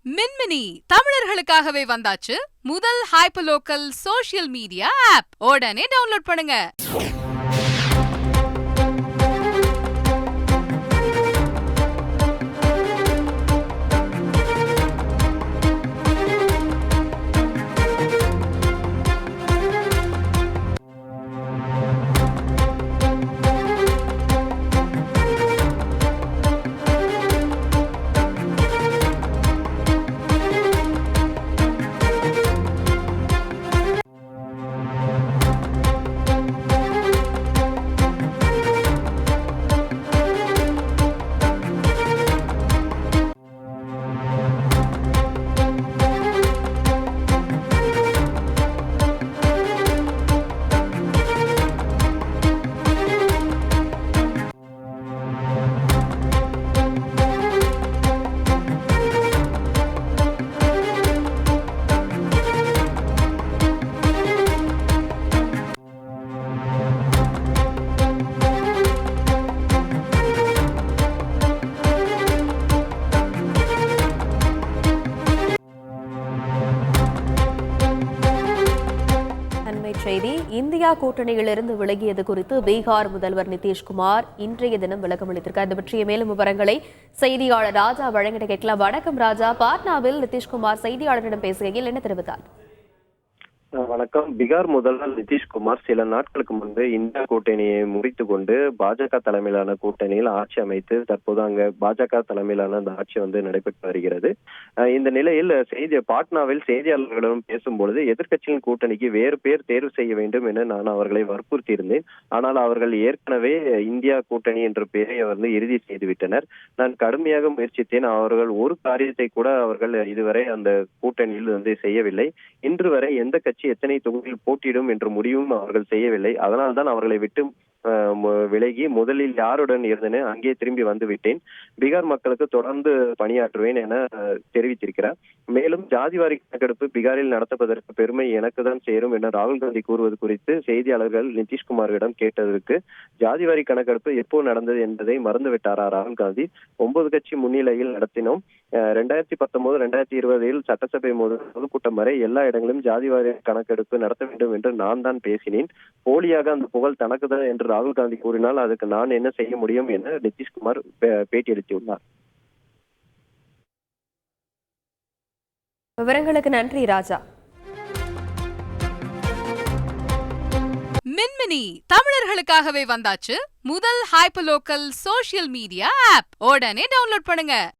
மின்மினி தமிழர்களுக்காகவே வந்தாச்சு முதல் hyper local social media app. உடனே டவுன்லோட் பண்ணுங்க. செய்தி இந்தியா கூட்டணியிலிருந்து விலகியது குறித்து பீகார் முதல்வர் நிதிஷ்குமார் இன்றைய தினம் விளக்கம் அளித்திருக்கார். இது பற்றிய மேலும் விவரங்களை செய்தியாளர் ராஜா வழங்கிட கேட்கலாம். வணக்கம் ராஜா. பாட்னாவில் நிதிஷ்குமார் செய்தியாளரிடம் பேசுகையில் என்ன தெரிவித்தார்? வணக்கம். பீகார் முதல்வர் நிதிஷ்குமார் சில நாட்களுக்கு முன்பு இந்தியா கூட்டணியை முறித்து கொண்டு பாஜக தலைமையிலான கூட்டணியில் ஆட்சி அமைத்து தற்போது அங்க பாஜக தலைமையிலான அந்த ஆட்சி நடைபெற்று வருகிறது. இந்த நிலையில் பாட்னாவில் செய்தியாளர்களிடம் பேசும்பொழுது எதிர்க்கட்சியின் கூட்டணிக்கு வேறு பேர் தேர்வு செய்ய வேண்டும் என நான் அவர்களை வற்புறுத்தி இருந்தேன். ஆனால் அவர்கள் ஏற்கனவே இந்தியா கூட்டணி என்ற பெயரை இறுதி செய்துவிட்டனர். நான் கடுமையாக முயற்சித்தேன். அவர்கள் ஒரு காரியத்தை கூட அவர்கள் இதுவரை அந்த கூட்டணியில் செய்யவில்லை. இன்று வரை எந்த கட்சி எத்தனை தொகுதியில் போட்டியிடும் என்ற முடிவும் அவர்கள் செய்யவில்லை. அதனால்தான் அவர்களை விட்டு விலகி முதலில் யாருடன் இருந்தேன்னு அங்கே திரும்பி வந்து விட்டேன். பீகார் மக்களுக்கு தொடர்ந்து பணியாற்றுவேன் என தெரிவித்திருக்கிறார். மேலும் ஜாதிவாரி கணக்கெடுப்பு பீகாரில் நடத்துவதற்கு பெருமை எனக்கு தான் சேரும் என ராகுல் காந்தி கூறுவது குறித்து செய்தியாளர்கள் நிதிஷ்குமாரிடம் கேட்டதற்கு ஜாதிவாரி கணக்கெடுப்பு எப்போ நடந்தது என்பதை மறந்துவிட்டாரா ராகுல் காந்தி? 9 கட்சி முன்னிலையில் நடத்தினோம். 2019-2020 சட்டசபை முதல் பொதுக்கூட்டம் வரை எல்லா இடங்களிலும் ஜாதிவாரி கணக்கெடுப்பு நடத்த வேண்டும் என்று நான் தான் பேசினேன். போலியாக அந்த புகழ் தனக்குதான் என்று ராகுல் காந்தி கூறினால் அதுக்கு நான் என்ன செய்ய முடியும் என நிதிஷ்குமார் பேட்டியளித்துள்ளார். விவரங்களுக்கு நன்றி ராஜா. மின்மினி தமிழர்களுக்காகவே வந்தாச்சு முதல் hyper local social media app. உடனே டவுன்லோட் பண்ணுங்க.